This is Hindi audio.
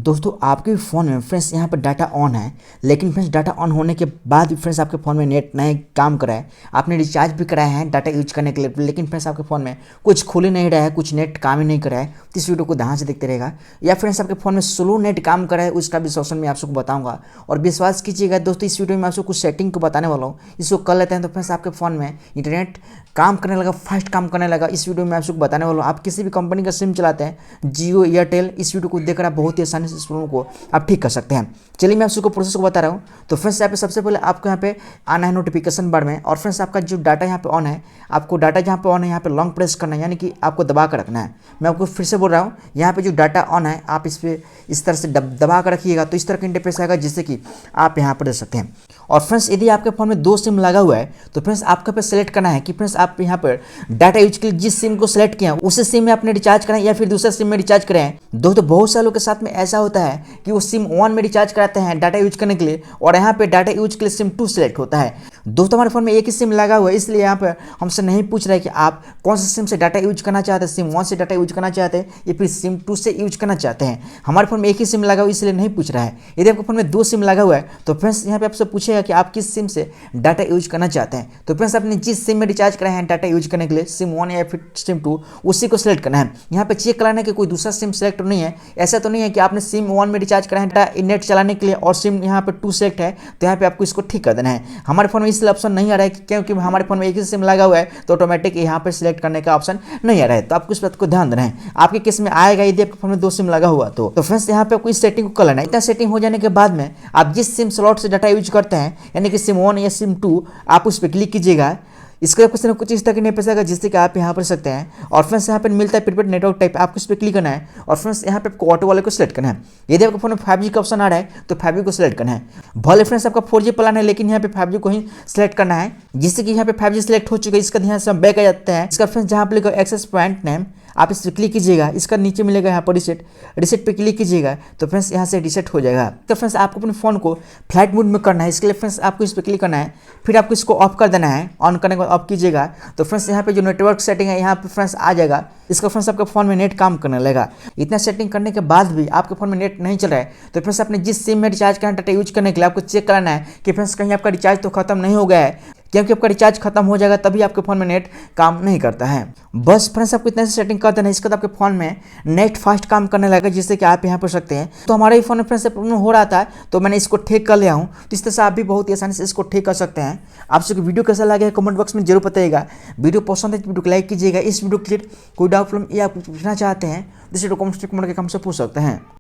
दोस्तों आपके फ़ोन में फ्रेंड्स यहाँ पर डाटा ऑन है, लेकिन फ्रेंड्स डाटा ऑन होने के बाद भी फ्रेंड्स आपके फ़ोन में नेट नहीं काम कर रहा है। आपने रिचार्ज भी कराया है डाटा यूज करने के लिए, लेकिन फ्रेंड्स आपके फ़ोन में कुछ खुल ही नहीं रहा है, कुछ नेट काम ही नहीं कर रहा है। तो इस वीडियो को ध्यान से देखते रहेगा। या फ्रेंड्स आपके फ़ोन में स्लो नेट काम कर रहा है, उसका भी सॉल्यूशन मैं आप सबको बताऊँगा। और विश्वास कीजिएगा दोस्तों, इस वीडियो में आपको कुछ सेटिंग को बताने वाला हूँ। इसको कर लेते हैं तो फ्रेंड्स आपके फ़ोन में इंटरनेट काम करने लगा, फास्ट काम करने लगा। इस वीडियो में आपको बताने वाला हूँ। आप किसी भी कंपनी का सिम चलाते हैं, जियो, एयरटेल, इस वीडियो को देखकर आप बहुत ही आसानी से इस प्रॉब्लम को आप ठीक कर सकते हैं। चलिए मैं आपको प्रोसेस को बता रहा हूँ। तो फ्रेंड्स यहाँ पे सबसे पहले आपको यहाँ पे आना है नोटिफिकेशन बार में, और फ्रेंड्स आपका जो डाटा यहाँ पे ऑन है, आपको डाटा जहाँ पे ऑन है यहाँ पे लॉन्ग प्रेस करना है, यानी कि आपको दबा कर रखना है। मैं आपको फिर से बोल रहा हूँ, यहाँ पे जो डाटा ऑन है आप इस पर इस तरह से दबा कर रखिएगा, तो इस तरह का इंटरफेस आएगा जिससे कि आप यहाँ पर देख सकते हैं। और फ्रेंड्स यदि आपके फ़ोन में 2 सिम लगा हुआ है तो फ्रेंड्स आपको पे सेलेक्ट करना है कि फ्रेंड्स आप यहाँ पर डाटा यूज के लिए जिस सिम को सेलेक्ट किया उसी सिम में आपने रिचार्ज कराएं या फिर दूसरे सिम में रिचार्ज कराएं। दोस्तों बहुत सारे लोग के साथ में ऐसा होता है कि वो सिम 1 में रिचार्ज कराते हैं डाटा यूज करने के लिए, और यहाँ पे डाटा यूज के लिए सिम 2 सेलेक्ट होता है। दोस्तों हमारे फ़ोन में एक ही सिम लगा हुआ है, इसलिए यहाँ पर हमसे नहीं पूछ रहा है कि आप कौन सा सिम से डाटा यूज करना चाहते हैं, सिम 1 से डाटा यूज करना चाहते हैं या फिर सिम 2 से यूज करना चाहते हैं। हमारे फ़ोन में एक ही सिम लगा हुआ है, इसलिए नहीं पूछ रहा है। यदि आपके फ़ोन में 2 सिम लगा हुआ है तो फ्रेंड्स यहाँ पे आपसे पूछेगा कि आप किस सिम से डाटा यूज करना चाहते हैं। तो फ्रेंड्स आपने जिस सिम में रिचार्ज कराया है डाटा यूज करने के लिए, सिम 1 या फिर सिम 2, उसी को सिलेक्ट करना है। यहाँ पे चेक कराना है कि कोई दूसरा सिम सेलेक्ट नहीं है। ऐसा तो नहीं है कि आपने सिम 1 में रिचार्ज कराया है डाटा नेट चलाने के लिए और सिम यहाँ पे 2 सेलेक्ट है, तो यहाँ पे आपको इसको ठीक कर देना है। हमारे फोन में इसलिए ऑप्शन नहीं आ रहा है क्योंकि हमारे फोन में एक ही सिम लगा हुआ है, तो ऑटोमेटिक यहाँ पे सिलेक्ट करने का ऑप्शन नहीं आ रहा है। तो आपको इस बात को ध्यान देना है। आपके केस में आएगा यदि आपके फोन में 2 सिम लगा हुआ तो फ्रेंड्स यहाँ पे आपको इस सेटिंग को कर लेना है। इतना सेटिंग हो जाने के बाद में आप जिस सिम स्लॉट से डाटा यूज करते हैं, यानी कि सिम 1 या सिम 2, आप उस पर क्लिक कीजिएगा। इसके कुछ ना कुछ इस तरह के नहीं पैसा जिससे कि आप यहाँ पर सकते हैं। और फ्रेंड्स यहाँ पे मिलता है प्रीपेड नेटवर्क टाइप, आपको इस पर क्लिक करना है। और फ्रेंड्स यहाँ पे आपको ऑटो वाले को सिलेक्ट करना है। यदि आपके फोन में 5G का ऑप्शन आ रहा है तो 5G को सिलेक्ट करना है। भले फ्रेंड्स आपका 4G प्लान है, लेकिन यहाँ पे 5G को ही सिलेक्ट करना है, जिससे कि यहाँ पे 5G सिलेक्ट हो चुका है। इसका ध्यान से हम बैक आ जाते हैं। इसका फ्रेंड्स जहाँ पे लिखा एक्सेस पॉइंट नेम, आप इस पर क्लिक कीजिएगा। इसका नीचे मिलेगा यहाँ पर रिसेट पे क्लिक कीजिएगा, तो फ्रेंड्स यहाँ से रिसेट हो जाएगा। तो फ्रेंड्स आपको अपने फ़ोन को फ्लाइट मोड में करना है। इसके लिए फ्रेंड्स आपको इस पर क्लिक करना है, फिर आपको इसको ऑफ कर देना है। ऑन करने के बाद ऑफ कीजिएगा तो फ्रेंड्स यहाँ पे जो नेटवर्क सेटिंग है यहाँ पे फ्रेंड्स आ जाएगा। इसका फ्रेंड्स आपके फ़ोन में नेट काम करने लगेगा। इतना सेटिंग करने के बाद भी आपके फ़ोन में नेट नहीं चल रहा है तो फ्रेंड्स अपने जिस सिम में रिचार्ज करना डाटा यूज करने के लिए आपको चेक कराना है कि फ्रेंड्स कहीं आपका रिचार्ज तो खत्म नहीं हो गया है, क्योंकि आपका रिचार्ज खत्म हो जाएगा तभी आपके फ़ोन में नेट काम नहीं करता है। बस फ्रेंड्स आपको इतना से सेटिंग कर देना है। इसके बाद आपके फ़ोन में नेट फास्ट काम करने लगेगा, जिससे कि आप यहाँ पर सकते हैं। तो हमारे ही फ़ोन में फ्रेंड्स से प्रॉब्लम हो रहा था तो मैंने इसको ठीक कर लिया हूँ। तो इस तरह से आप भी बहुत ही आसानी से इसको ठीक कर सकते हैं। आप सबको वीडियो कैसा लगे कमेंट बॉक्स में जरूर बताइएगा। वीडियो पसंद है तो वीडियो को लाइक कीजिएगा। इस वीडियो के लिए कोई डाउट प्रॉब्लम या आप पूछना चाहते हैं, जिसे कमेंट करके हमसे पूछ सकते हैं।